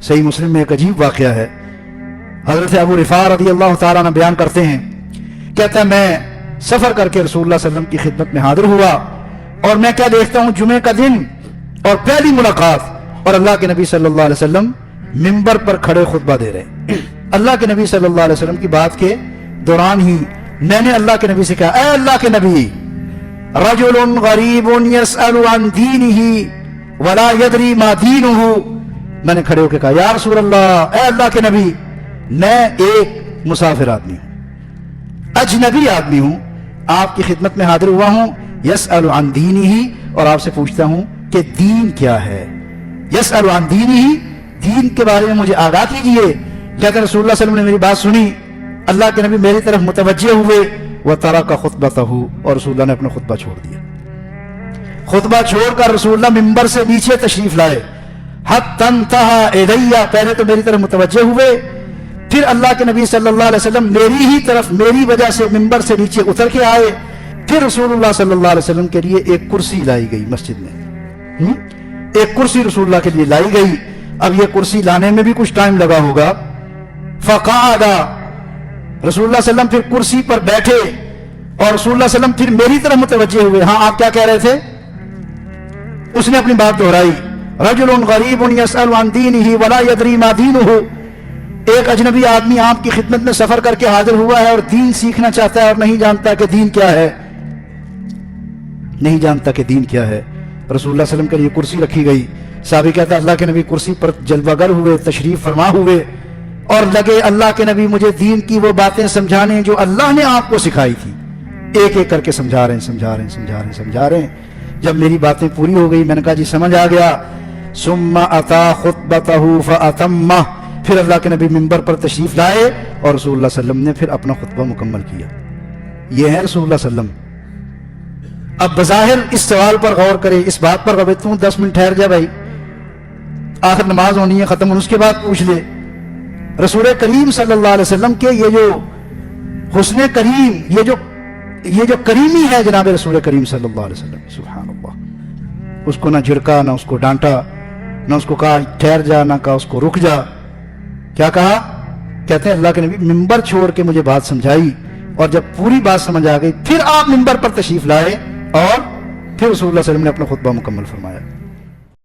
صحیح مسلم میں ایک عجیب واقعہ ہے. حضرت ابو رفاع رضی اللہ تعالیٰ عنہ بیان کرتے ہیں، کہتا ہے میں سفر کر کے رسول اللہ صلی اللہ علیہ وسلم کی خدمت میں حاضر ہوا اور میں کیا دیکھتا ہوں، جمعے کا دن اور پہلی ملاقات، اور اللہ کے نبی صلی اللہ علیہ وسلم منبر پر کھڑے خطبہ دے رہے. اللہ کے نبی صلی اللہ علیہ وسلم کی بات کے دوران ہی میں نے اللہ کے نبی سے کہا، اے اللہ کے نبی، رجل غریب یسأل عن دینہ ولا یدری ما دینہ. میں نے کھڑے ہو کے کہا، یا رسول اللہ، اے اللہ کے نبی، میں ایک مسافر آدمی ہوں، اجنبی آدمی ہوں، آپ کی خدمت میں حاضر ہوا ہوں، یسأل عن دینہ، اور آپ سے پوچھتا ہوں کہ دین کیا ہے. یسأل عن دینہ، دین کے بارے میں مجھے آگاہ کیجئے. کہتے ہیں رسول اللہ صلی اللہ علیہ وسلم نے میری بات سنی، اللہ کے نبی میری طرف متوجہ ہوئے، وَتَرَكَ خُطْبَتَهُ، اور رسول اللہ نے اپنا خطبہ چھوڑ دیا. خطبہ چھوڑ کر رسول اللہ منبر سے نیچے تشریف لائے. حَتَّى انْتَهَى إِلَيَّ، پہلے تو میری طرف متوجہ ہوئے، پھر اللہ کے نبی صلی اللہ علیہ وسلم میری ہی طرف میری وجہ سے منبر سے نیچے اتر کے آئے. پھر رسول اللہ صلی اللہ علیہ وسلم کے لیے ایک کرسی لائی گئی مسجد میں. ایک کرسی رسول اللہ کے لیے لائی گئی. اب یہ کرسی لانے میں بھی کچھ ٹائم لگا ہوگا. فقعد، رسول اللہ صلی اللہ علیہ وسلم پھر کرسی پر بیٹھے اور رسول اللہ صلی اللہ علیہ وسلم پھر میری طرف متوجہ ہوئے. ہاں آپ کیا کہہ رہے تھے؟ اس نے اپنی بات دہرائی، رجل غریب یسأل عن دینہ ولا یدری ما دینہ. ایک اجنبی آدمی آپ کی خدمت میں سفر کر کے حاضر ہوا ہے اور دین سیکھنا چاہتا ہے اور نہیں جانتا کہ دین کیا ہے، نہیں جانتا کہ دین کیا ہے. رسول اللہ صلی اللہ علیہ وسلم کے لیے کرسی رکھی گئی. صحابی کہتا ہے اللہ کے نبی کرسی پر جلوہ گر ہوئے، تشریف فرما ہوئے، اور لگے اللہ کے نبی مجھے دین کی وہ باتیں سمجھانے جو اللہ نے آپ کو سکھائی تھی. ایک ایک کر کے سمجھا رہے ہیں. جب میری باتیں پوری ہو گئی میں نے کہا جی سمجھ آ گیا. ثم اتی خطبتہ فاتمہ، پھر اللہ کے نبی منبر پر تشریف لائے اور رسول اللہ صلی اللہ علیہ وسلم نے پھر اپنا خطبہ مکمل کیا. یہ ہے رسول اللہ صلی اللہ علیہ وسلم. اب بظاہر اس سوال پر غور کرے، اس بات پر غور، تم 10 منٹ ٹھہر جا بھائی، آخر نماز ہونی ہے ختم، اس کے بعد پوچھ لے. رسول کریم صلی اللہ علیہ وسلم کے یہ جو حسن کریم، یہ جو کریمی ہے جناب رسول کریم صلی اللہ علیہ وسلم، سبحان اللہ. اس کو نہ جھڑکا، نہ اس کو ڈانٹا، نہ اس کو کہا ٹھہر جا، نہ کہا اس کو رک جا. کیا کہا؟ کہتے ہیں اللہ کے نبی منبر چھوڑ کے مجھے بات سمجھائی، اور جب پوری بات سمجھ آ گئی پھر آپ منبر پر تشریف لائے اور پھر رسول اللہ صلی اللہ علیہ وسلم نے اپنا خطبہ مکمل فرمایا.